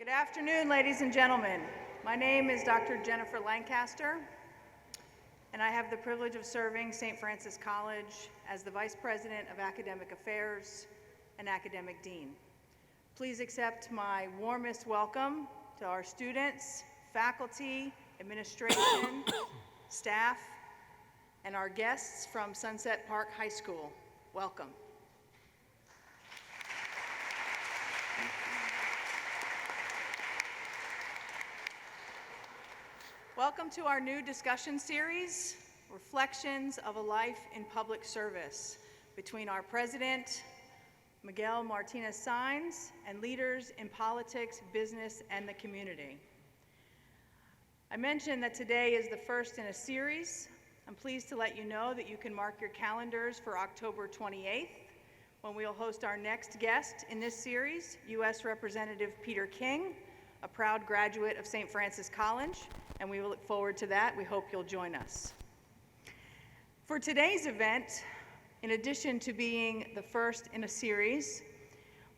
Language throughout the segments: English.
Good afternoon, ladies and gentlemen. My name is Dr. Jennifer Lancaster, and I have the privilege of serving St. Francis College as the Vice President of Academic Affairs and Academic Dean. Please accept my warmest welcome to our students, faculty, administration, staff, and our guests from Sunset Park High School. Welcome. Welcome to our new discussion series, Reflections of a Life in Public Service, between our President, Miguel Martinez-Saenz, and leaders in politics, business, and the community. I mentioned that today is the first in a series. I'm pleased to let you know that you can mark your calendars for October 28th, when we'll host our next guest in this series, U.S. Representative Peter King, a proud graduate of St. Francis College, and we will look forward to that. We hope you'll join us. For today's event, in addition to being the first in a series,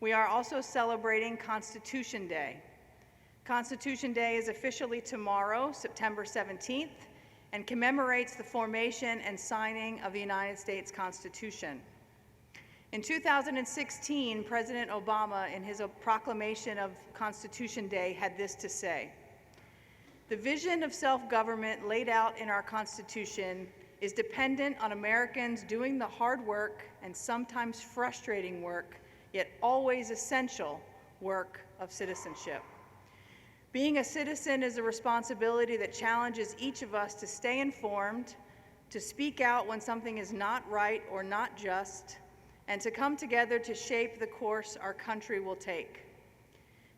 we are also celebrating Constitution Day. Constitution Day is officially tomorrow, September 17th, and commemorates the formation and signing of the United States Constitution. In 2016, President Obama, in his proclamation of Constitution Day, had this to say: "The vision of self-government laid out in our Constitution is dependent on Americans doing the hard work and sometimes frustrating work, yet always essential work of citizenship. Being a citizen is a responsibility that challenges each of us to stay informed, to speak out when something is not right or not just, and to come together to shape the course our country will take.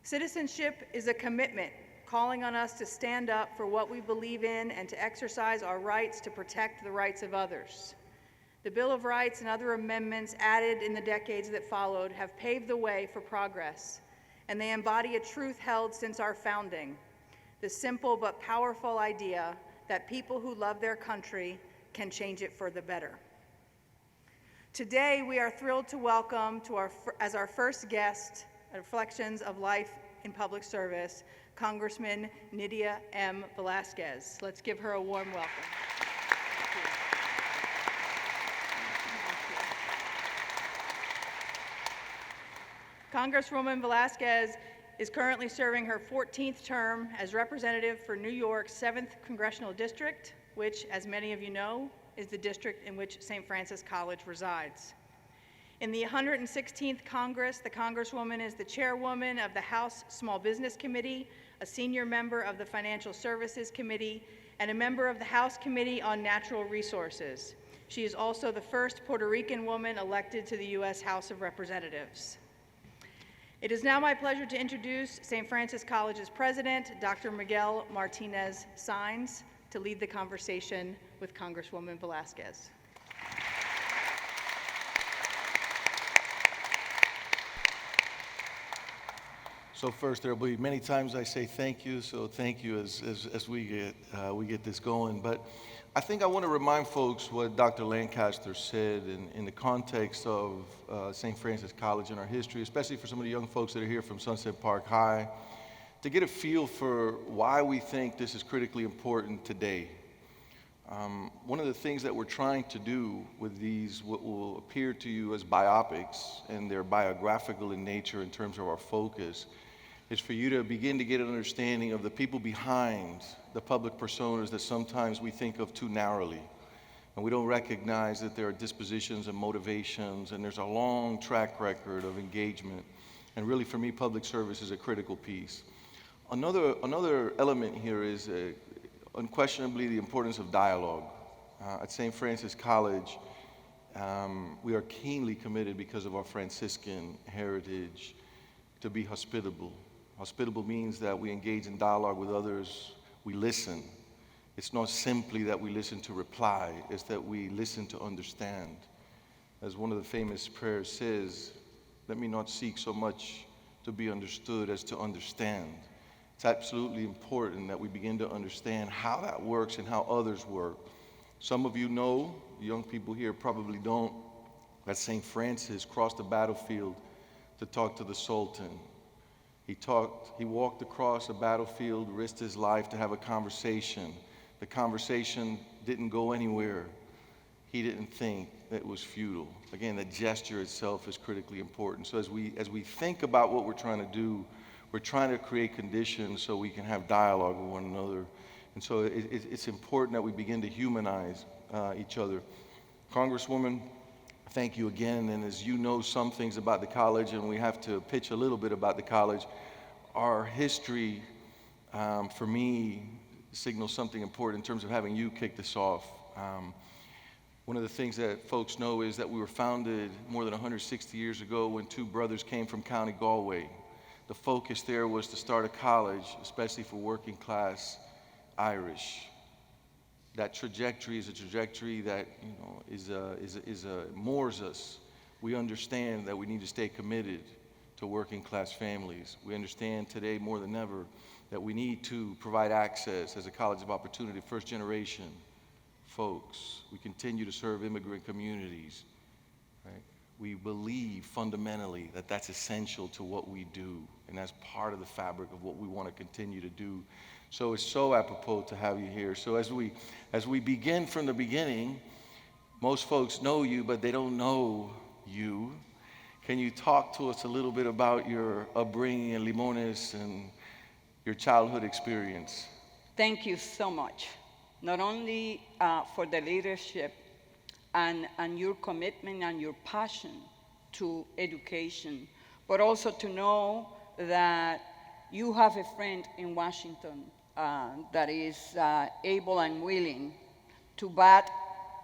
Citizenship is a commitment calling on us to stand up for what we believe in and to exercise our rights to protect the rights of others. The Bill of Rights and other amendments added in the decades that followed have paved the way for progress, and they embody a truth held since our founding, the simple but powerful idea that people who love their country can change it for the better." Today, we are thrilled to welcome as our first guest, Reflections of Life in Public Service, Congressman Nydia M Velazquez. Let's give her a warm welcome. Congresswoman Velázquez is currently serving her 14th term as representative for New York's 7th Congressional District, which, as many of you know, is the district in which St. Francis College resides. In the 116th Congress, the Congresswoman is the chairwoman of the House Small Business Committee, a senior member of the Financial Services Committee, and a member of the House Committee on Natural Resources. She is also the first Puerto Rican woman elected to the U.S. House of Representatives. It is now my pleasure to introduce St. Francis College's president, Dr. Miguel Martinez-Saenz, to lead the conversation with Congresswoman Velázquez. So first, there will be many times I say thank you, so thank you as we get this going. But I think I want to remind folks what Dr. Lancaster said in the context of St. Francis College and our history, especially for some of the young folks that are here from Sunset Park High, to get a feel for why we think this is critically important today. One of the things that we're trying to do with these, what will appear to you as biopics, and they're biographical in nature in terms of our focus, is for you to begin to get an understanding of the people behind the public personas that sometimes we think of too narrowly. And we don't recognize that there are dispositions and motivations, and there's a long track record of engagement. And really, for me, public service is a critical piece. Another element here is unquestionably the importance of dialogue. At St. Francis College, we are keenly committed, because of our Franciscan heritage, to be hospitable. Hospitable means that we engage in dialogue with others, we listen. It's not simply that we listen to reply, it's that we listen to understand. As one of the famous prayers says, "Let me not seek so much to be understood as to understand." It's absolutely important that we begin to understand how that works and how others work. Some of you know, young people here probably don't, that St. Francis crossed the battlefield to talk to the Sultan. He walked across a battlefield, risked his life to have a conversation. The conversation didn't go anywhere. He didn't think that it was futile. Again, the gesture itself is critically important. So as we think about what we're trying to do, we're trying to create conditions so we can have dialogue with one another. And so it's important that we begin to humanize each other. Congresswoman, thank you again. And as you know some things about the college, and we have to pitch a little bit about the college, our history, for me, signals something important in terms of having you kick this off. One of the things that folks know is that we were founded more than 160 years ago when two brothers came from County Galway. The focus there was to start a college, especially for working class Irish. That trajectory is a trajectory that moors us. We understand that we need to stay committed to working class families. We understand today more than ever that we need to provide access as a college of opportunity, first generation folks. We continue to serve immigrant communities, right? We believe fundamentally that that's essential to what we do, and that's part of the fabric of what we want to continue to do. So it's so apropos to have you here. So as we begin from the beginning, most folks know you, but they don't know you. Can you talk to us a little bit about your upbringing in Limones and your childhood experience? Thank you so much, not only for the leadership and your commitment and your passion to education, but also to know that you have a friend in Washington that is able and willing to bat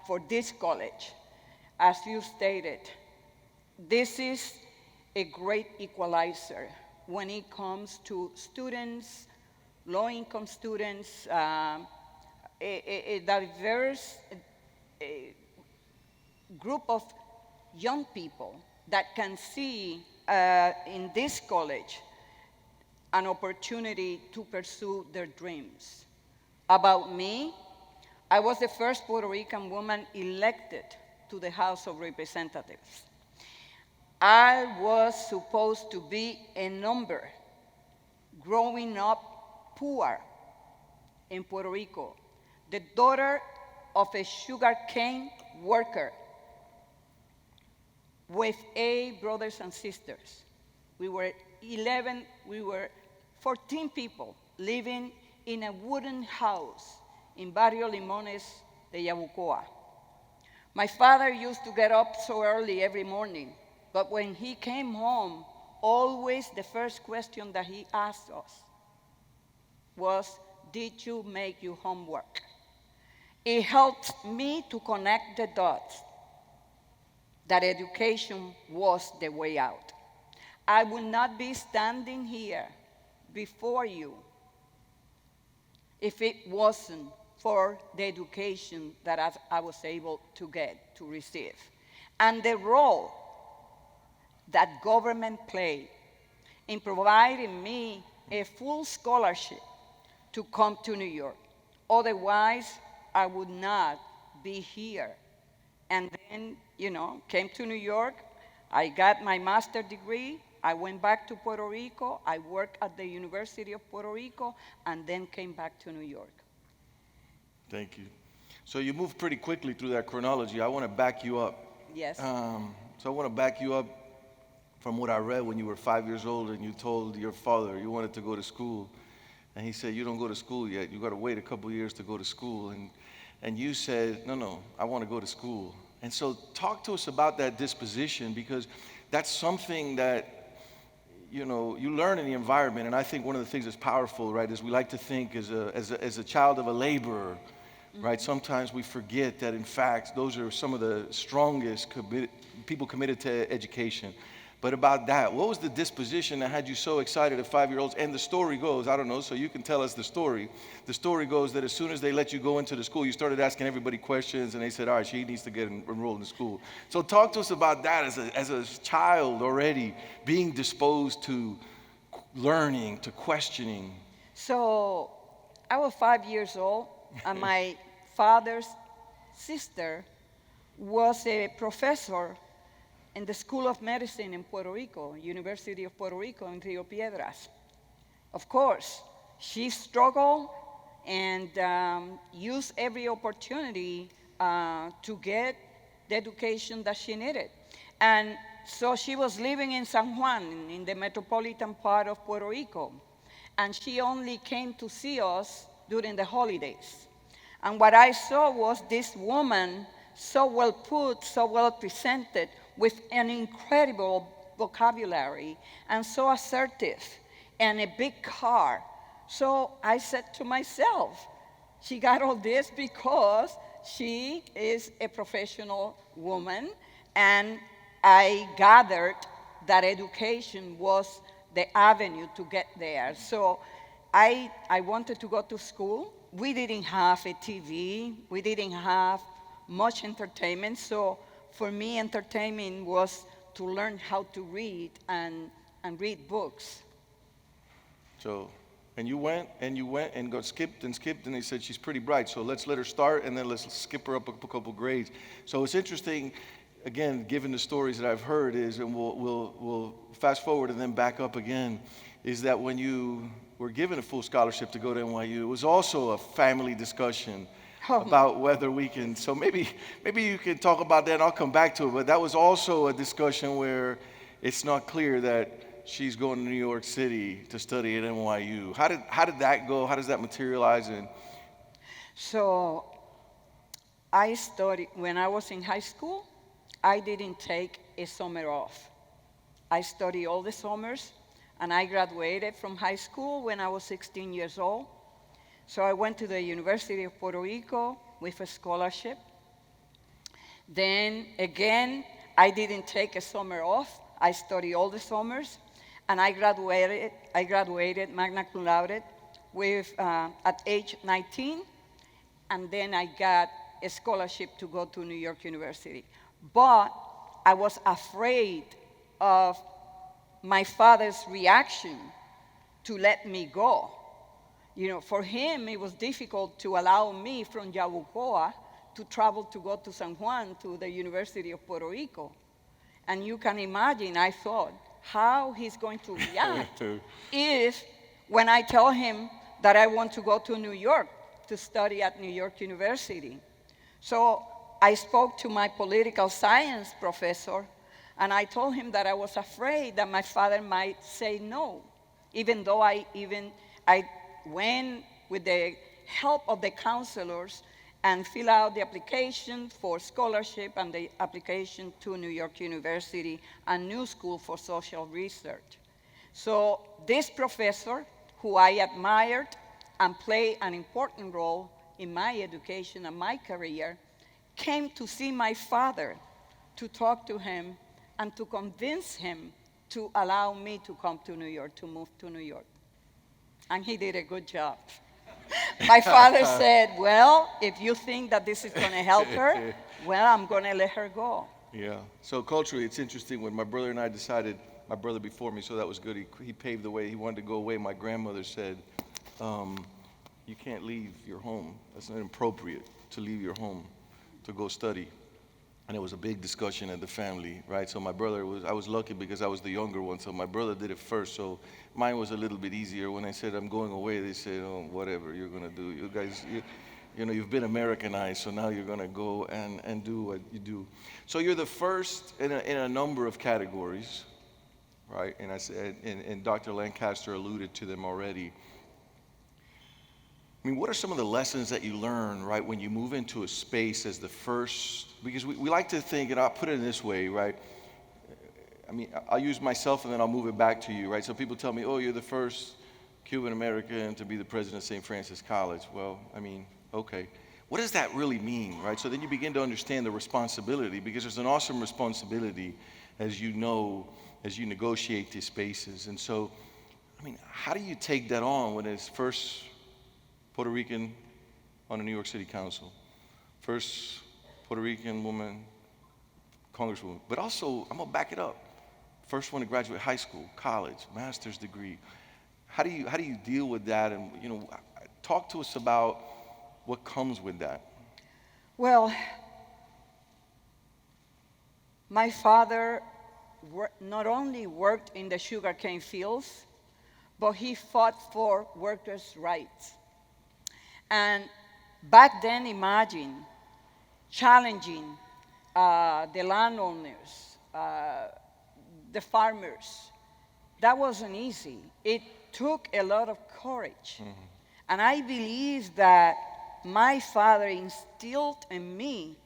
for this college. As you stated, this is a great equalizer when it comes to students, low-income students, a diverse group of young people that can see in this college an opportunity to pursue their dreams. About me, I was the first Puerto Rican woman elected to the House of Representatives. I was supposed to be a number growing up poor in Puerto Rico, the daughter of a sugarcane worker with 8 brothers and sisters. We were 14 people living in a wooden house in Barrio Limones de Yabucoa. My father used to get up so early every morning, but when he came home, always the first question that he asked us was, "Did you make your homework?" It helped me to connect the dots that education was the way out. I would not be standing here before you if it wasn't for the education that I was able to receive, and the role that government played in providing me a full scholarship to come to New York. Otherwise, I would not be here. And then, came to New York. I got my master's degree. I went back to Puerto Rico. I worked at the University of Puerto Rico, and then came back to New York. Thank you. So you moved pretty quickly through that chronology. I want to back you up. Yes. So I want to back you up from what I read when you were 5 years old and you told your father you wanted to go to school. And he said, "You don't go to school yet. You got to wait a couple years to go to school." And you said, no, I want to go to school. And so talk to us about that disposition, because that's something that, you learn in the environment. And I think one of the things that's powerful, right, is we like to think as a child of a laborer, right? Sometimes we forget that, in fact, those are some of the strongest people committed to education. But about that, what was the disposition that had you so excited at 5-year-olds? And the story goes, I don't know, so you can tell us the story. The story goes that as soon as they let you go into the school, you started asking everybody questions, and they said, all right, she needs to get enrolled in school. So talk to us about that as a child already, being disposed to learning, to questioning. So I was 5 years old, and my father's sister was a professor in the School of Medicine in Puerto Rico, University of Puerto Rico in Rio Piedras. Of course, she struggled and used every opportunity to get the education that she needed. And so she was living in San Juan, in the metropolitan part of Puerto Rico. And she only came to see us during the holidays. And what I saw was this woman so well put, so well presented, with an incredible vocabulary, and so assertive, and a big car. So I said to myself, she got all this because she is a professional woman, and I gathered that education was the avenue to get there. So I wanted to go to school. We didn't have a TV. We didn't have much entertainment. So for me, entertainment was to learn how to read and read books. So, and you went and skipped, and they said she's pretty bright, so let's let her start, and then let's skip her up a couple grades. So it's interesting, again, given the stories that I've heard, is, and we'll fast forward and then back up again, is that when you were given a full scholarship to go to NYU, it was also a family discussion about whether we can, so maybe you can talk about that and I'll come back to it, but that was also a discussion where it's not clear that she's going to New York City to study at NYU. How did that go? How does that materialize? So I studied, when I was in high school, I didn't take a summer off. I studied all the summers, and I graduated from high school when I was 16 years old. So I went to the University of Puerto Rico with a scholarship. Then again, I didn't take a summer off. I studied all the summers, and I graduated magna cum laude at age 19, and then I got a scholarship to go to New York University. But I was afraid of my father's reaction to let me go. You know, for him, it was difficult to allow me from Yabucoa to travel to go to San Juan, to the University of Puerto Rico. And you can imagine, I thought, how he's going to react if, when I tell him that I want to go to New York to study at New York University. So I spoke to my political science professor, and I told him that I was afraid that my father might say no, even though I went with the help of the counselors and fill out the application for scholarship and the application to New York University and New School for Social Research. So this professor, who I admired and played an important role in my education and my career, came to see my father, to talk to him, and to convince him to allow me to come to New York, to move to New York. And he did a good job. My father said, well, if you think that this is going to help her, well, I'm going to let her go. Yeah. So culturally, it's interesting. When my brother and I decided, my brother before me, so that was good. He paved the way. He wanted to go away. My grandmother said, you can't leave your home. That's not appropriate to leave your home to go study. And it was a big discussion at the family, right? So my brother I was lucky because I was the younger one, so my brother did it first, so mine was a little bit easier. When I said I'm going away, they said, oh, whatever you're gonna do. You guys, you know, you've been Americanized, so now you're gonna go and do what you do. So you're the first in a number of categories, right? And I said, and Dr. Lancaster alluded to them already. I mean, what are some of the lessons that you learn, right, when you move into a space as the first? Because we like to think, and I'll put it in this way, right? I mean, I'll use myself and then I'll move it back to you, right? So people tell me, oh, you're the first Cuban American to be the president of St. Francis College. Well, I mean, okay. What does that really mean, right? So then you begin to understand the responsibility, because there's an awesome responsibility, as you know, as you negotiate these spaces. And so, I mean, how do you take that on when it's first Puerto Rican on the New York City Council, first Puerto Rican woman congresswoman, but also, I'm gonna back it up, first one to graduate high school, college, master's degree. How do you deal with that? And, you know, talk to us about what comes with that. Well, My father not only worked in the sugarcane fields, but he fought for workers' rights. And back then, imagine challenging the landowners, the farmers. That wasn't easy. It took a lot of courage. Mm-hmm. And I believe that my father instilled in me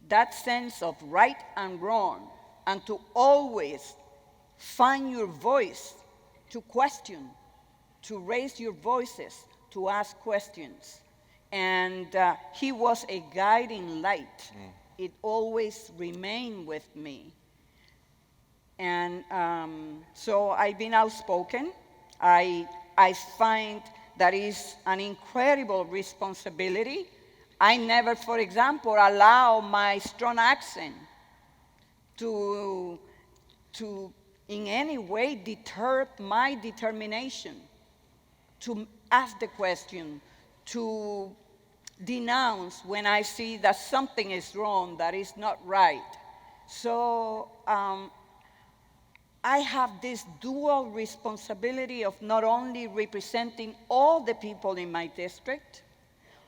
that sense of right and wrong, and to always find your voice, to question, to raise your voices, to ask questions. And he was a guiding light. It always remained with me. And so I've been outspoken. I find that is an incredible responsibility. I never, for example, allow my strong accent to in any way deter my determination to ask the question, to denounce when I see that something is wrong, that is not right. So I have this dual responsibility of not only representing all the people in my district,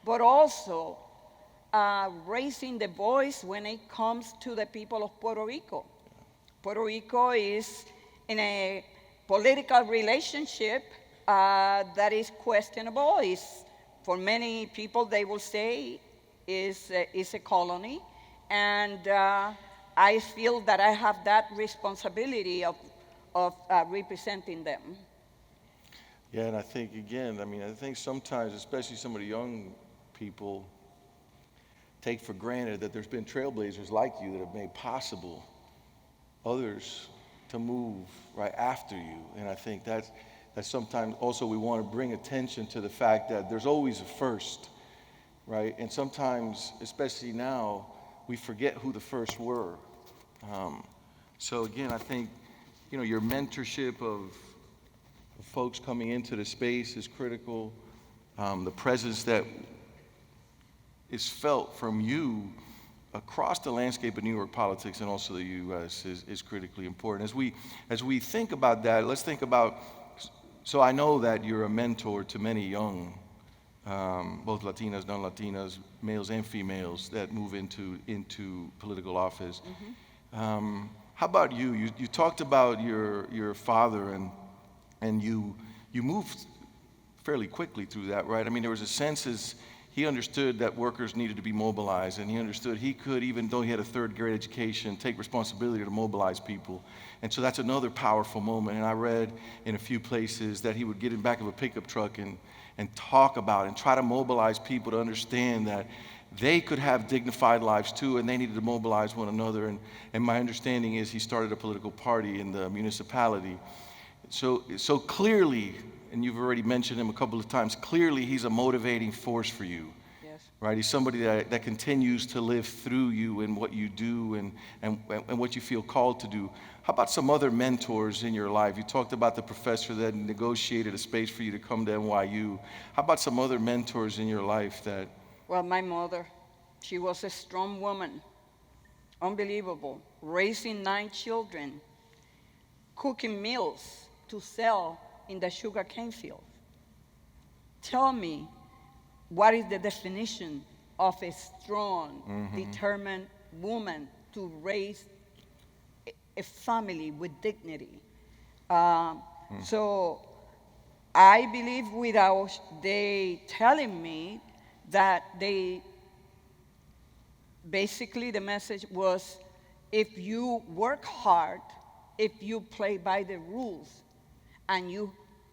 but also raising the voice when it comes to the people of Puerto Rico. Puerto Rico is in a political relationship that is questionable. For many people, they will say, is a colony. And I feel that I have that responsibility of representing them. Yeah, and I think, again, I think sometimes, especially some of the young people, take for granted that there's been trailblazers like you that have made possible others to move right after you. And I think that sometimes also we want to bring attention to the fact that there's always a first, right? And sometimes, especially now, we forget who the first were. So again, I think, your mentorship of folks coming into the space is critical. The presence that is felt from you across the landscape of New York politics and also the U.S. is critically important. As we think about that, let's think about, so I know that you're a mentor to many young, both Latinas, non-Latinas, males and females that move into political office. Mm-hmm. How about you? You talked about your father and you moved fairly quickly through that, right? There was a census. He understood that workers needed to be mobilized, and he understood he could, even though he had a third grade education, take responsibility to mobilize people. And so that's another powerful moment. And I read in a few places that he would get in the back of a pickup truck and talk about and try to mobilize people to understand that they could have dignified lives too, and they needed to mobilize one another. And my understanding is he started a political party in the municipality. So clearly, and you've already mentioned him a couple of times, clearly he's a motivating force for you. Yes. Right? He's somebody that continues to live through you and what you do and what you feel called to do. How about some other mentors in your life? You talked about the professor that negotiated a space for you to come to NYU. How about some other mentors in your life that... Well, my mother, she was a strong woman, unbelievable, raising 9 children, cooking meals to sell in the sugarcane field. Tell me, what is the definition of a strong, mm-hmm. determined woman to raise a family with dignity? So I believe without they telling me that basically the message was, if you work hard, if you play by the rules, and you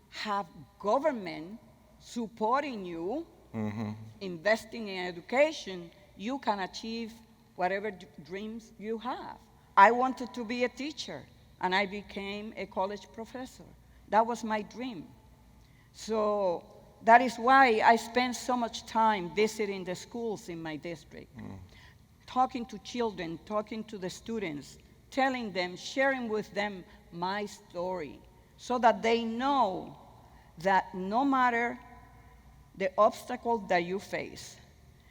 have government supporting you, mm-hmm. investing in education, you can achieve whatever dreams you have. I wanted to be a teacher, and I became a college professor. That was my dream. So that is why I spend so much time visiting the schools in my district, talking to children, talking to the students, telling them, sharing with them my story, so that they know that no matter the obstacle that you face,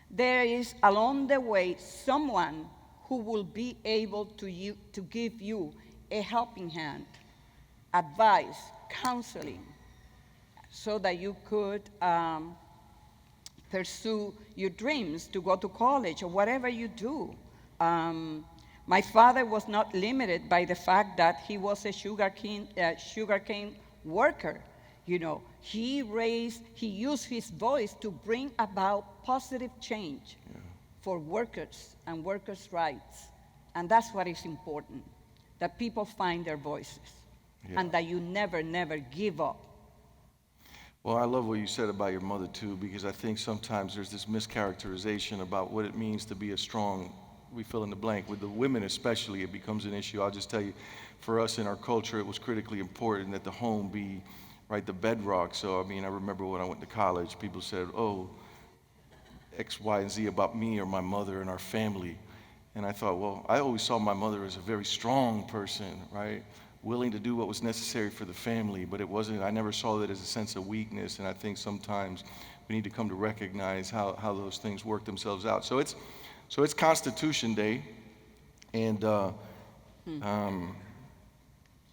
there is along the way someone who will be able to give you a helping hand, advice, counseling, so that you could pursue your dreams to go to college or whatever you do. My father was not limited by the fact that he was a sugarcane worker. You know, he used his voice to bring about positive change for workers and workers' rights. And that's what is important, that people find their voices and that you never, never give up. Well, I love what you said about your mother, too, because I think sometimes there's this mischaracterization about what it means to be a strong, we fill in the blank. With the women especially, it becomes an issue. I'll just tell you, for us in our culture, it was critically important that the home be, right, the bedrock. So, I mean, I remember when I went to college, people said, oh, X, Y, and Z about me or my mother and our family. And I thought, well, I always saw my mother as a very strong person, right? Willing to do what was necessary for the family, but it wasn't, I never saw that as a sense of weakness, and I think sometimes we need to come to recognize how those things work themselves out. So it's Constitution Day, and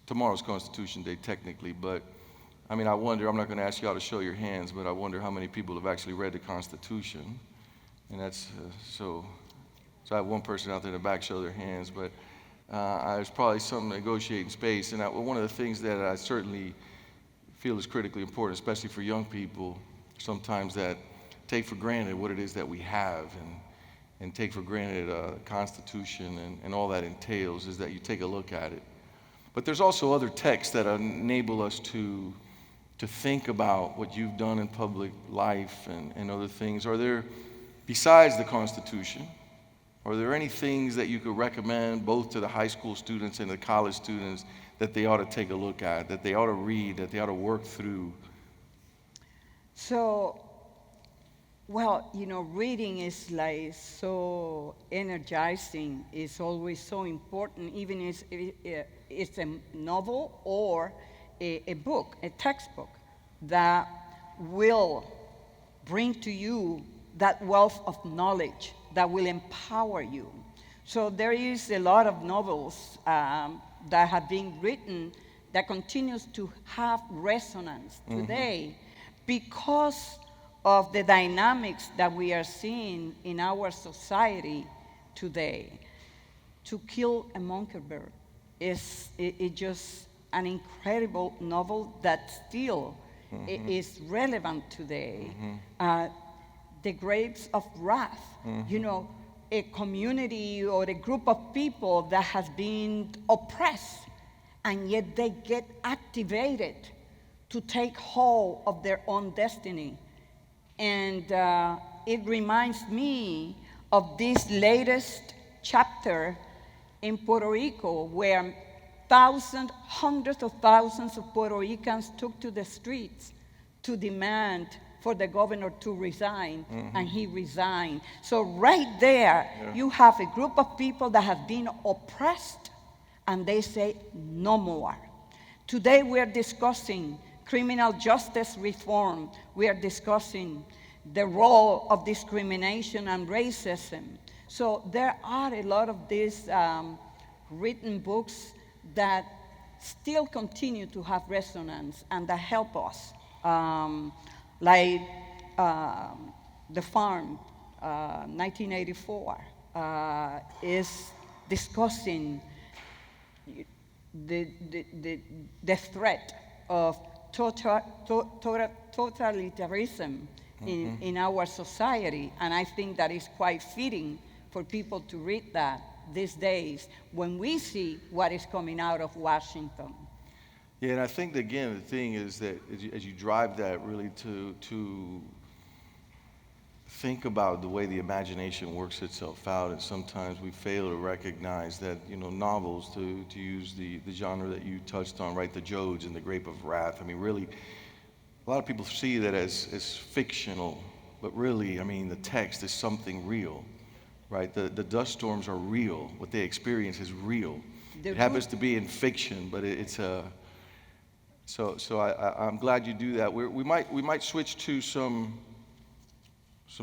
tomorrow's Constitution Day technically, but I mean, I wonder, I'm not gonna ask y'all to show your hands, but I wonder how many people have actually read the Constitution, and that's, so I have one person out there in the back show their hands, but there's probably some negotiating space, and one of the things that I certainly feel is critically important, especially for young people, sometimes that take for granted what it is that we have, and take for granted the Constitution and all that entails, is that you take a look at it. But there's also other texts that enable us to think about what you've done in public life and other things. Are there, besides the Constitution, are there any things that you could recommend both to the high school students and the college students that they ought to take a look at, that they ought to read, that they ought to work through? So, well, you know, reading is like so energizing. It's always so important, even if it's a novel or a book, a textbook, that will bring to you that wealth of knowledge that will empower you. So there is a lot of novels that have been written that continues to have resonance today because of the dynamics that we are seeing in our society today. To Kill a Mockingbird is just an incredible novel that still is relevant today. The Grapes of Wrath, you know, a community or a group of people that has been oppressed, and yet they get activated to take hold of their own destiny. And it reminds me of this latest chapter in Puerto Rico, where thousands, hundreds of thousands of Puerto Ricans took to the streets to demand for the governor to resign, and he resigned. So right there, you have a group of people that have been oppressed, and they say, no more. Today we are discussing criminal justice reform. We are discussing the role of discrimination and racism. So there are a lot of these written books that still continue to have resonance and that help us. Like The Farm, 1984, is discussing the threat of totalitarianism in our society, and I think that is quite fitting for people to read that these days when we see what is coming out of Washington. Yeah, and I think, again, the thing is that as you drive that really to think about the way the imagination works itself out, and sometimes we fail to recognize that, you know, novels, to use the genre that you touched on, right, the Jodes and the Grape of Wrath, I mean, really, a lot of people see that as fictional, but really, I mean, the text is something real, right? The dust storms are real. What they experience is real. It happens to be in fiction, but it's a... So I'm glad you do that. We might switch to some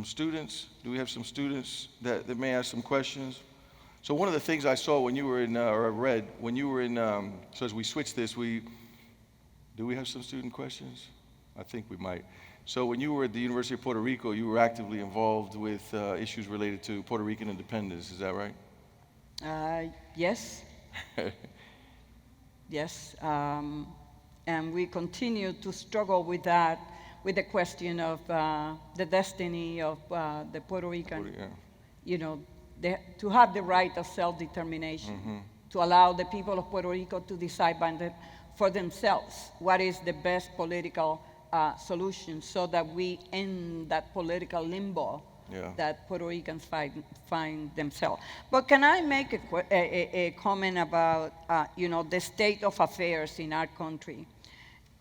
students. Do we have some students that may ask some questions? So one of the things I saw when you were in, or I read, when you were in, so as we switch this, do we have some student questions? I think we might. So when you were at the University of Puerto Rico, you were actively involved with issues related to Puerto Rican independence, is that right? Yes. Yes. And we continue to struggle with that, with the question of the destiny of the Puerto Rican, you know, to have the right of self-determination, to allow the people of Puerto Rico to decide for themselves what is the best political solution, so that we end that political limbo that Puerto Ricans find themselves. But can I make a comment about you know, the state of affairs in our country?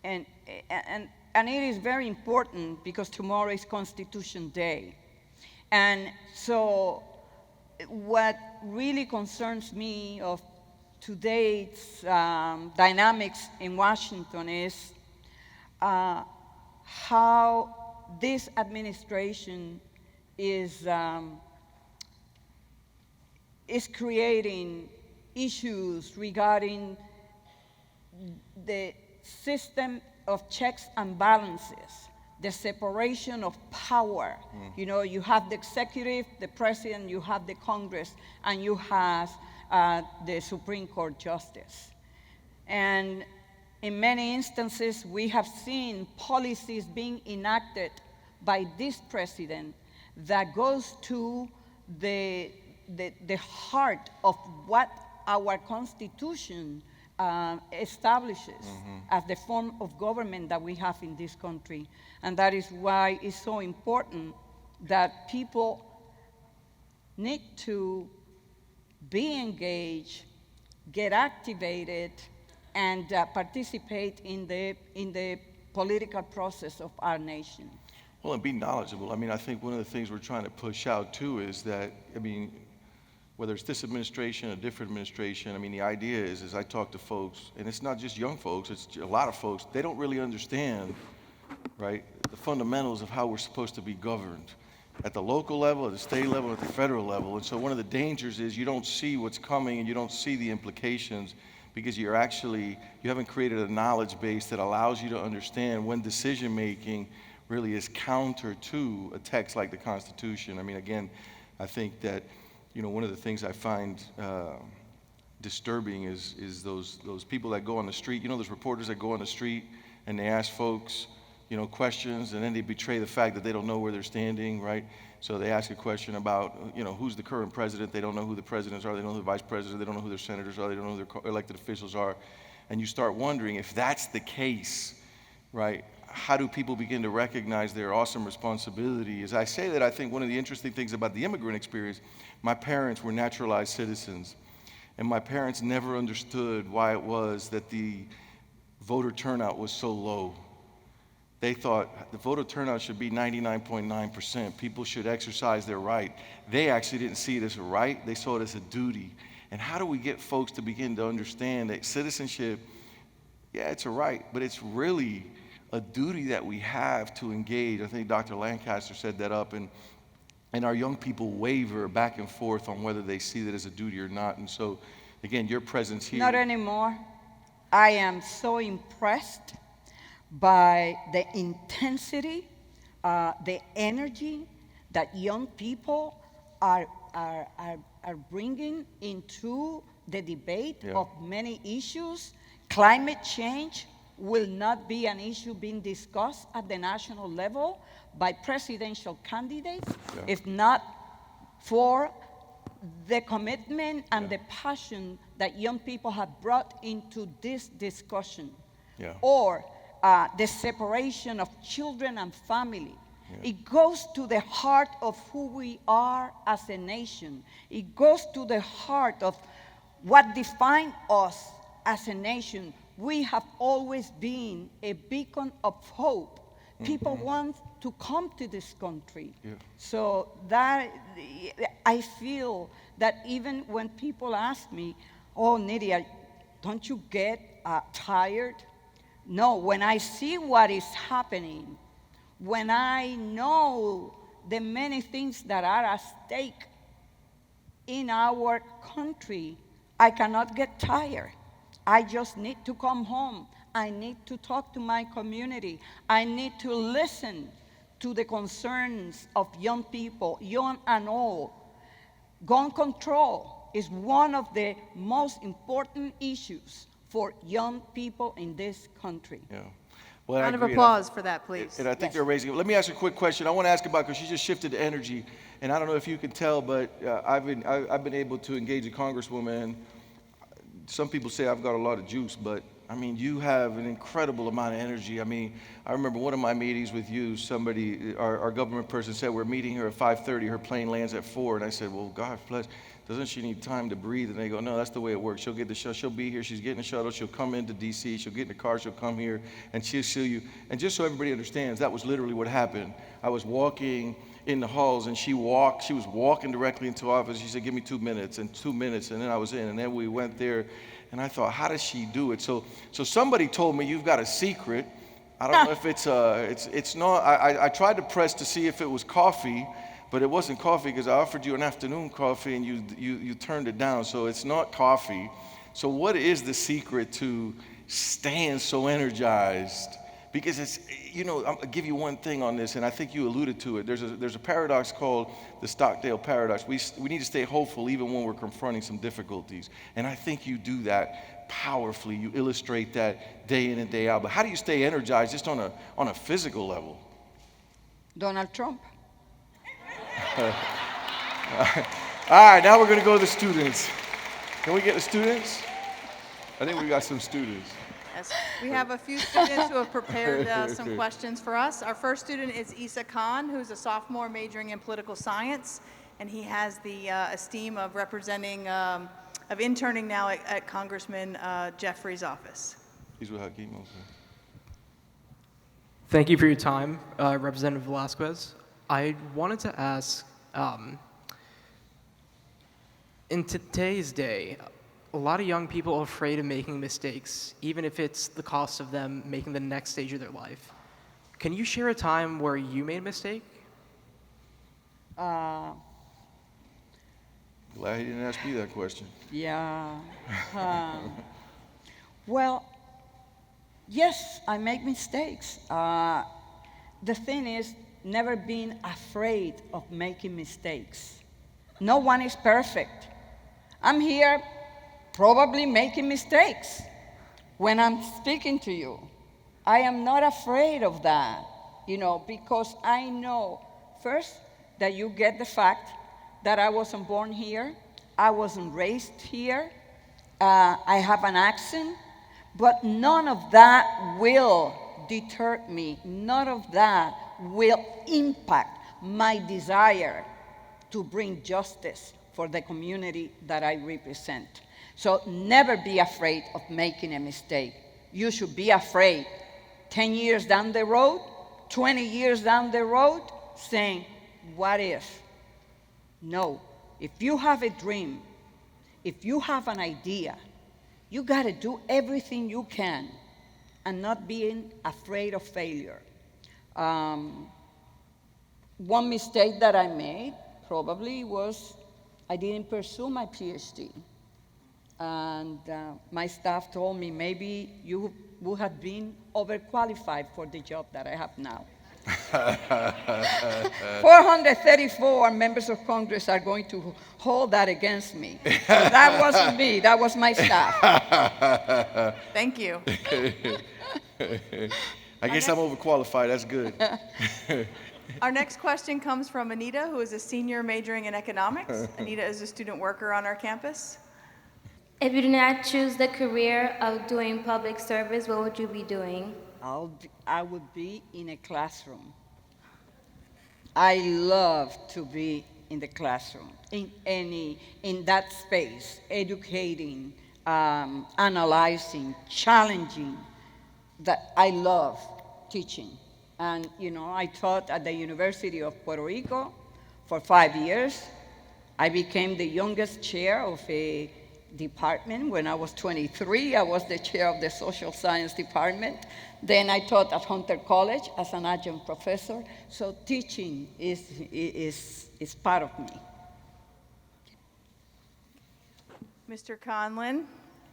And it is very important because tomorrow is Constitution Day. And so what really concerns me of today's dynamics in Washington is how this administration is creating issues regarding the system of checks and balances, the separation of power. You know, you have the executive, the president, you have the Congress, and you have the Supreme Court justice. And in many instances, we have seen policies being enacted by this president that goes to the heart of what our Constitution establishes as the form of government that we have in this country. And that is why it's so important that people need to be engaged, get activated, and participate in the political process of our nation. Well, and be knowledgeable. I mean, I think one of the things we're trying to push out too is that, I mean, whether it's this administration or different administration, I mean, the idea is, as I talk to folks, and it's not just young folks, it's a lot of folks, they don't really understand, right, the fundamentals of how we're supposed to be governed at the local level, at the state level, at the federal level. And so one of the dangers is you don't see what's coming and you don't see the implications because you haven't created a knowledge base that allows you to understand when decision making really is counter to a text like the Constitution. I mean, again, I think that, you know, one of the things I find disturbing is those people that go on the street. You know, those reporters that go on the street and they ask folks, you know, questions, and then they betray the fact that they don't know where they're standing, right? So they ask a question about, you know, who's the current president. They don't know who the presidents are. They don't know who the vice presidents. They don't know who their senators are. They don't know who their elected officials are. And you start wondering, if that's the case, right, how do people begin to recognize their awesome responsibility? As I say that, I think one of the interesting things about the immigrant experience, my parents were naturalized citizens, and my parents never understood why it was that the voter turnout was so low. They thought the voter turnout should be 99.9%. People should exercise their right. They actually didn't see it as a right. They saw it as a duty. And how do we get folks to begin to understand that citizenship, yeah, it's a right, but it's really a duty that we have to engage? I think Dr. Lancaster set that up, and our young people waver back and forth on whether they see that as a duty or not. And so, again, your presence here. Not anymore. I am so impressed by the intensity, the energy that young people are bringing into the debate of many issues. Climate change will not be an issue being discussed at the national level by presidential candidates, if not for the commitment and the passion that young people have brought into this discussion. Or the separation of children and family. It goes to the heart of who we are as a nation. It goes to the heart of what defines us as a nation. We have always been a beacon of hope. People want to come to this country. So that I feel that even when people ask me, oh, Nydia, don't you get tired? No, when I see what is happening, when I know the many things that are at stake, in our country, I cannot get tired. I just need to come home. I need to talk to my community. I need to listen to the concerns of young people, young and old. Gun control is one of the most important issues for young people in this country. Yeah. Well, Round of applause for that, please. And I think Yes. they're raising it. Let me ask you a quick question. I want to ask about, because she just shifted to energy, and I don't know if you can tell, but I've been able to engage a congresswoman. Some people say I've got a lot of juice, but I mean, you have an incredible amount of energy. I mean, I remember one of my meetings with you, somebody, our government person said, we're meeting here at 5:30, her plane lands at 4, and I said, well, God bless, doesn't she need time to breathe? And they go, no, that's the way it works. She'll get the shuttle, she'll be here, she's getting the shuttle, she'll come into DC, she'll get in the car, she'll come here, and she'll see you. And just so everybody understands, that was literally what happened. I was walking in the halls, and she was walking directly into office. She said, give me 2 minutes, and 2 minutes, and then I was in, and then we went there, and I thought, how does she do it? So somebody told me you've got a secret. I don't know if it's not. I tried to press to see if it was coffee, but it wasn't coffee because I offered you an afternoon coffee and you turned it down. So it's not coffee. So what is the secret to staying so energized? Because it's, I'll give you one thing on this, and I think you alluded to it. There's a paradox called the Stockdale Paradox. We need to stay hopeful even when we're confronting some difficulties. And I think you do that powerfully. You illustrate that day in and day out. But how do you stay energized just on a physical level? Donald Trump. All right, now we're going to go to the students. Can we get the students? I think we got some students. Yes, we have a few students who have prepared some questions for us. Our first student is Isa Khan, who's a sophomore majoring in political science, and he has the esteem of representing, of interning now at Congressman Jeffrey's office. He's with Hakeem. Okay. Thank you for your time, Representative Velázquez. I wanted to ask, in today's day, a lot of young people are afraid of making mistakes, even if it's the cost of them making the next stage of their life. Can you share a time where you made a mistake? Uh, Glad he didn't ask me that question. Yeah. Well, yes, I make mistakes. The thing is, never being afraid of making mistakes. No one is perfect. I'm here probably making mistakes when I'm speaking to you. I am not afraid of that, because I know, first, that you get the fact that I wasn't born here, I wasn't raised here, I have an accent, but none of that will deter me. None of that will impact my desire to bring justice for the community that I represent. So never be afraid of making a mistake. You should be afraid 10 years down the road, 20 years down the road, saying, what if? No. If you have a dream, if you have an idea, you got to do everything you can and not being afraid of failure. One mistake that I made probably was I didn't pursue my PhD. And my staff told me maybe you would have been overqualified for the job that I have now. 434 members of Congress are going to hold that against me. So that wasn't me, that was my staff. Thank you. I guess I'm overqualified, that's good. Our next question comes from Anita, who is a senior majoring in economics. Anita is a student worker on our campus. If you did not choose the career of doing public service, what would you be doing? I would be in a classroom. I love to be in the classroom, in that space, educating, analyzing, challenging. That I love teaching. And I taught at the University of Puerto Rico for 5 years. I became the youngest chair of a department. When I was 23, I was the chair of the social science department. Then I taught at Hunter College as an adjunct professor. So teaching is part of me. Mr. Conlon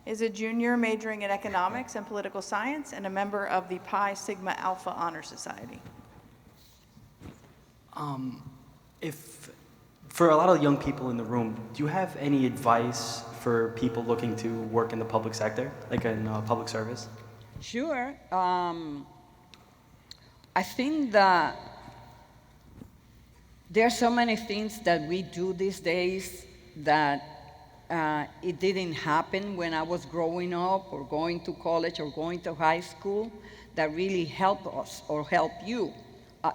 is a junior majoring in economics and political science and a member of the Pi Sigma Alpha Honor Society. If for a lot of young people in the room, do you have any advice for people looking to work in the public sector, like in public service? Sure. I think that there are so many things that we do these days that it didn't happen when I was growing up or going to college or going to high school that really help us or help you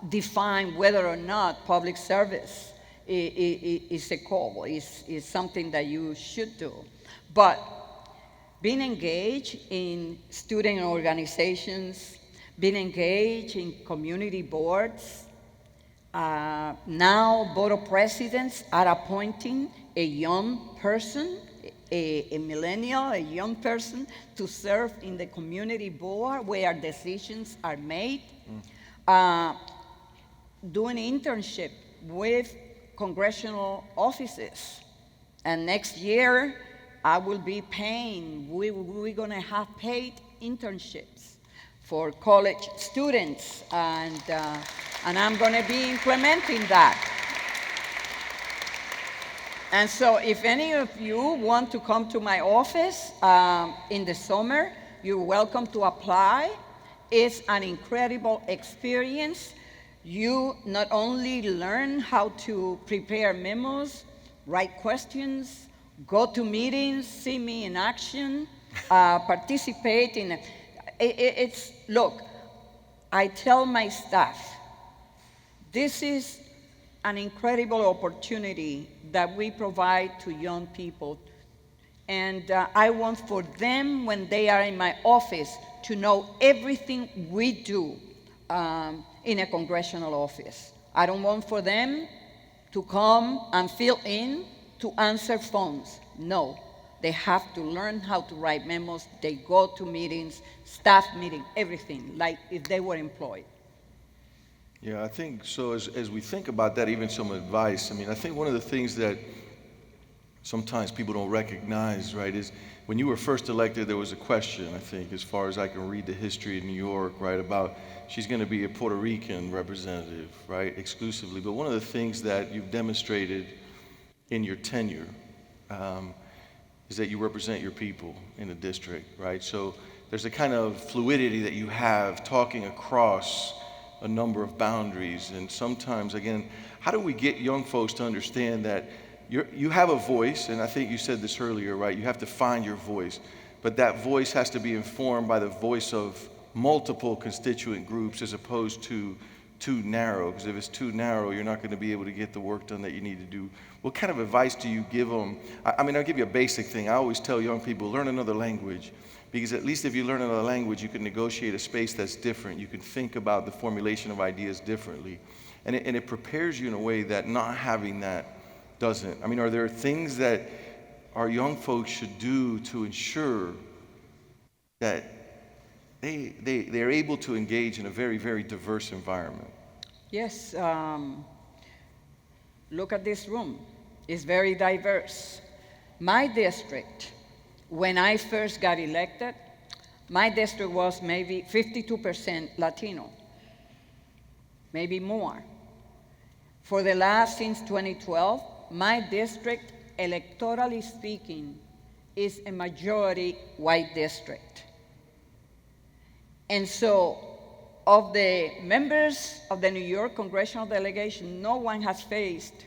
define whether or not public service is a goal, is something that you should do. But being engaged in student organizations, being engaged in community boards, now board of presidents are appointing a young person, a millennial, a young person, to serve in the community board where decisions are made. Doing internship with congressional offices. And next year, I will be paying, we're gonna have paid internships for college students, and I'm gonna be implementing that. And so if any of you want to come to my office in the summer, you're welcome to apply. It's an incredible experience. You not only learn how to prepare memos, write questions, go to meetings, see me in action, participate in look, I tell my staff, this is an incredible opportunity that we provide to young people. And I want for them, when they are in my office, to know everything we do in a congressional office. I don't want for them to come and fill in to answer phones. No, they have to learn how to write memos. They go to meetings, staff meeting, everything, like if they were employed. Yeah, I think so. As we think about that, even some advice, I mean, I think one of the things that sometimes people don't recognize, right, is when you were first elected, there was a question, I think, as far as I can read the history of New York, right, about she's going to be a Puerto Rican representative, right, exclusively. But one of the things that you've demonstrated in your tenure is that you represent your people in the district, right? So there's a kind of fluidity that you have talking across a number of boundaries. And sometimes, again, how do we get young folks to understand that you have a voice, and I think you said this earlier, right? You have to find your voice, but that voice has to be informed by the voice of multiple constituent groups as opposed to too narrow, because if it's too narrow, you're not going to be able to get the work done that you need to do. What kind of advice do you give them? I mean, I'll give you a basic thing. I always tell young people, learn another language, because at least if you learn another language, you can negotiate a space that's different. You can think about the formulation of ideas differently, and it prepares you in a way that not having that doesn't. I mean, are there things that our young folks should do to ensure that they're able to engage in a very, very diverse environment? Yes, look at this room. It's very diverse. My district, when I first got elected, my district was maybe 52% Latino, maybe more. For the last, since 2012, my district, electorally speaking, is a majority white district. And so, of the members of the New York congressional delegation, no one has faced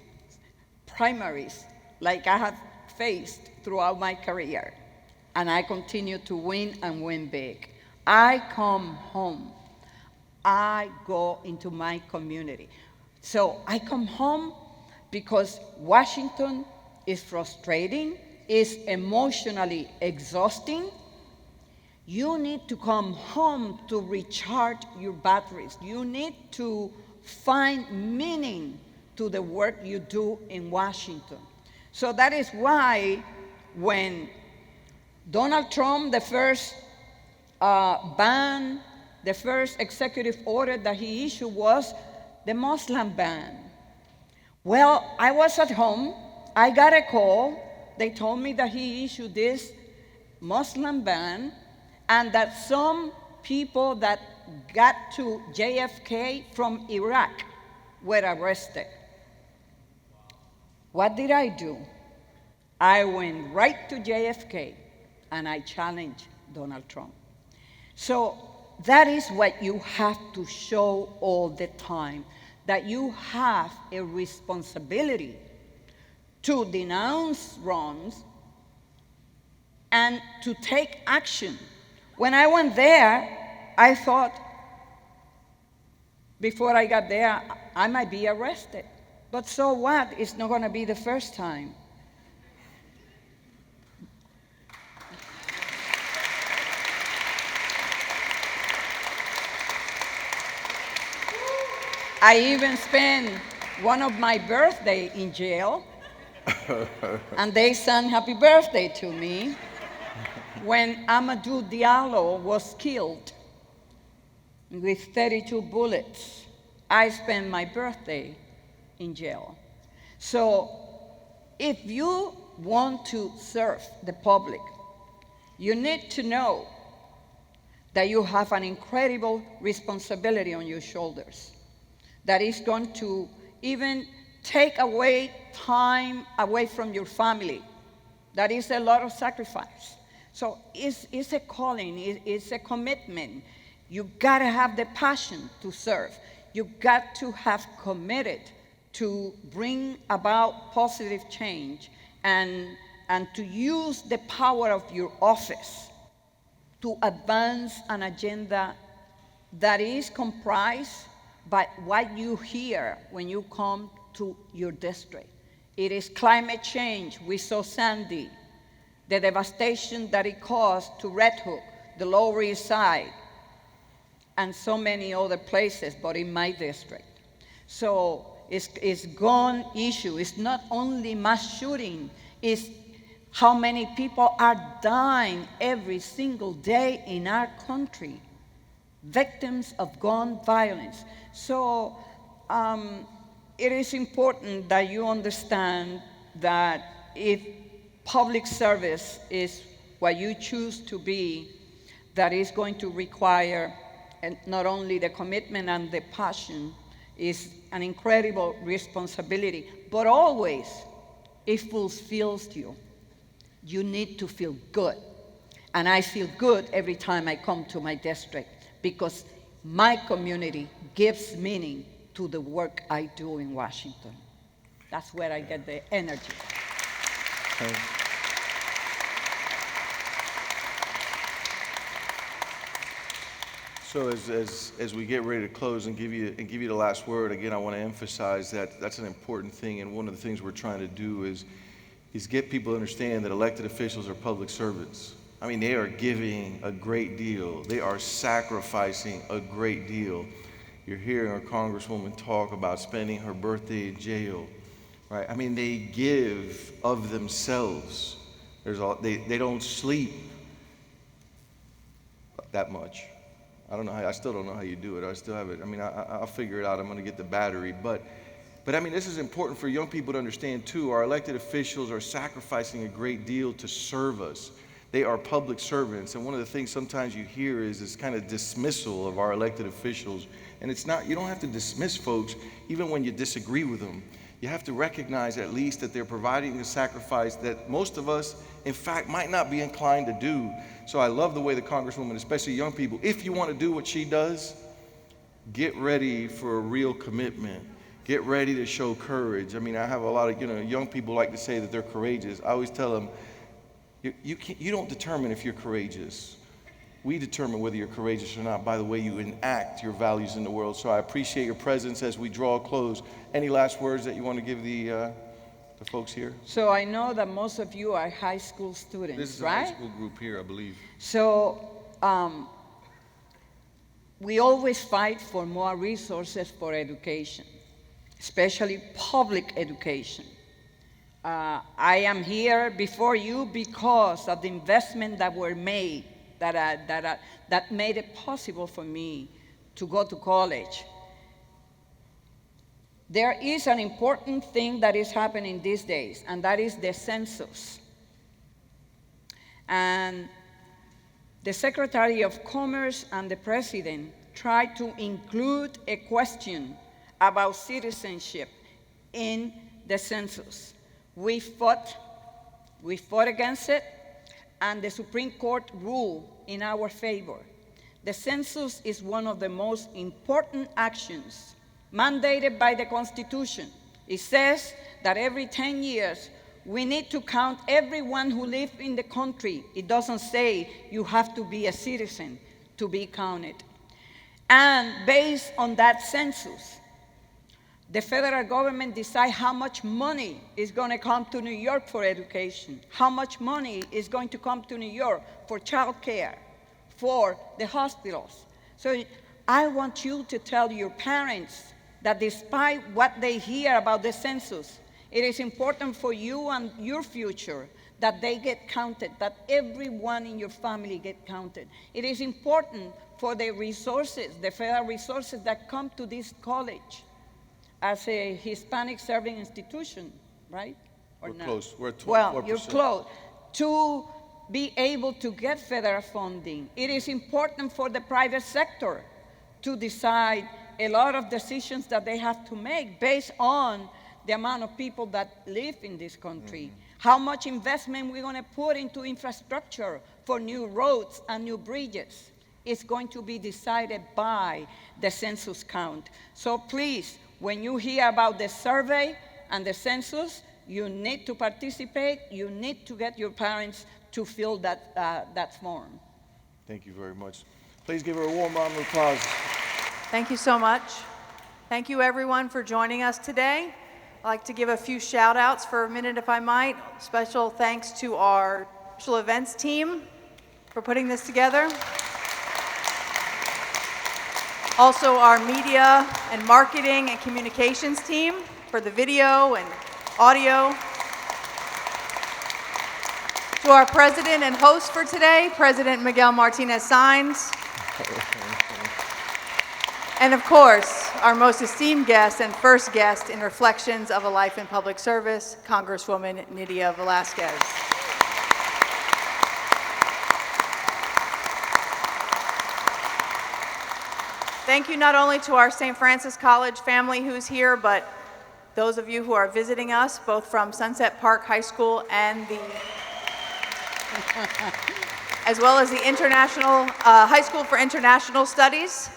primaries like I have faced throughout my career. And I continue to win and win big. I come home. I go into my community. So I come home because Washington is frustrating, is emotionally exhausting. You need to come home to recharge your batteries. You need to find meaning to the work you do in Washington. So that is why when Donald Trump, the first ban, the first executive order that he issued was the Muslim ban. Well, I was at home. I got a call they told me that he issued this Muslim ban and that some people that got to JFK from Iraq were arrested. What did I do? I went right to JFK and I challenged Donald Trump. So that is what you have to show all the time, that you have a responsibility to denounce wrongs and to take action. When I went there, I thought, before I got there, I might be arrested. But so what? It's not going to be the first time. I even spent one of my birthdays in jail, and they sang happy birthday to me when Amadou Diallo was killed with 32 bullets. I spent my birthday in jail. So if you want to serve the public, you need to know that you have an incredible responsibility on your shoulders that is going to even take away time away from your family. That is a lot of sacrifice. So it's a calling, it's a commitment. You gotta have the passion to serve. You got to have committed to bring about positive change and to use the power of your office to advance an agenda that is comprised by what you hear when you come to your district. It is climate change. We saw Sandy, the devastation that it caused to Red Hook, the Lower East Side, and so many other places, but in my district. So it's gone issue. It's not only mass shooting, it's how many people are dying every single day in our country, victims of gun violence. So it is important that you understand that if public service is what you choose to be, that is going to require not only the commitment and the passion, is an incredible responsibility, but always it fulfills you. You need to feel good. And I feel good every time I come to my district because my community gives meaning to the work I do in Washington. That's where I get the energy. Thanks. So as we get ready to close and give you the last word, again, I want to emphasize that that's an important thing, and one of the things we're trying to do is get people to understand that elected officials are public servants. I mean, they are giving a great deal. They are sacrificing a great deal. You're hearing our Congresswoman talk about spending her birthday in jail, right? I mean, they give of themselves. They don't sleep that much. I don't know how, I still don't know how you do it. I still have it. I mean, I'll figure it out. I'm going to get the battery. But I mean, this is important for young people to understand, too. Our elected officials are sacrificing a great deal to serve us. They are public servants. And one of the things sometimes you hear is this kind of dismissal of our elected officials. And it's not, you don't have to dismiss folks, even when you disagree with them. You have to recognize at least that they're providing a sacrifice that most of us, in fact, might not be inclined to do. So I love the way the Congresswoman, especially young people, if you want to do what she does, get ready for a real commitment. Get ready to show courage. I mean, I have a lot of, young people like to say that they're courageous. I always tell them, you don't determine if you're courageous. We determine whether you're courageous or not by the way you enact your values in the world. So I appreciate your presence as we draw a close. Any last words that you want to give the folks here? So I know that most of you are high school students, This is right? a high school group here, I believe. So we always fight for more resources for education, especially public education. I am here before you because of the investment that were made, that made it possible for me to go to college. There is an important thing that is happening these days, and that is the census. And the Secretary of Commerce and the President tried to include a question about citizenship in the census. We fought against it, and the Supreme Court ruled in our favor. The census is one of the most important actions mandated by the Constitution. It says that every 10 years, we need to count everyone who lives in the country. It doesn't say you have to be a citizen to be counted. And based on that census, the federal government decides how much money is going to come to New York for education, how much money is going to come to New York for child care, for the hospitals. So I want you to tell your parents that despite what they hear about the census, it is important for you and your future that they get counted, that everyone in your family get counted. It is important for the resources, the federal resources that come to this college as a Hispanic serving institution, right? Or We're not? close. We're at 24%. Well, you're close. To be able to get federal funding. It is important for the private sector to decide a lot of decisions that they have to make based on the amount of people that live in this country. How much investment we're going to put into infrastructure for new roads and new bridges is going to be decided by the census count. So please, when you hear about the survey and the census, you need to participate. You need to get your parents to fill that form. Thank you very much. Please give her a warm round of applause. Thank you so much. Thank you, everyone, for joining us today. I'd like to give a few shout-outs for a minute, if I might. Special thanks to our special events team for putting this together. Also, our media and marketing and communications team for the video and audio. To our president and host for today, President Miguel Martinez-Saenz. And of course, our most esteemed guest and first guest in Reflections of a Life in Public Service, Congresswoman Nydia Velazquez. Thank you not only to our St. Francis College family who's here, but those of you who are visiting us, both from Sunset Park High School and as well as the International High School for International Studies.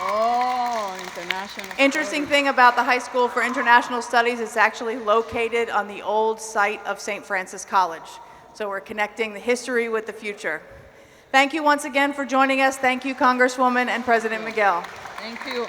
Oh, international. Interesting thing about the High School for International Studies, it's actually located on the old site of St. Francis College. So we're connecting the history with the future. Thank you once again for joining us. Thank you, Congresswoman and President Miguel. Thank you.